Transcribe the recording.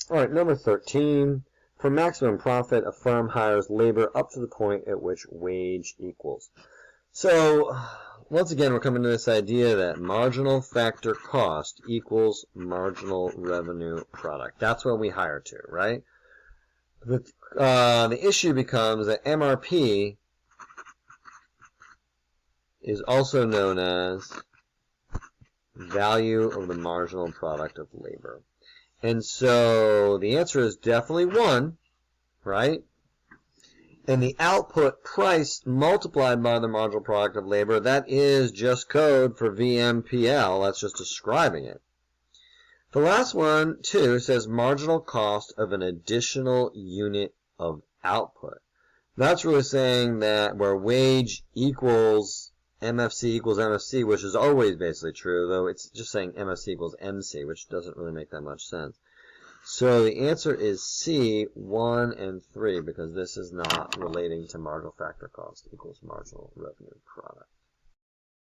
All right, number 13. For maximum profit, a firm hires labor up to the point at which wage equals. So, once again, we're coming to this idea that marginal factor cost equals marginal revenue product. That's what we hire to, right? The issue becomes that MRP is also known as value of the marginal product of labor. And so the answer is definitely 1, right? And the output price multiplied by the marginal product of labor, that is just code for VMPL. That's just describing it. The last one, 2, says marginal cost of an additional unit of output. That's really saying that where wage equals MFC equals MFC, which is always basically true, though it's just saying MFC equals MC, which doesn't really make that much sense. So the answer is C, 1 and 3, because this is not relating to marginal factor cost equals marginal revenue product.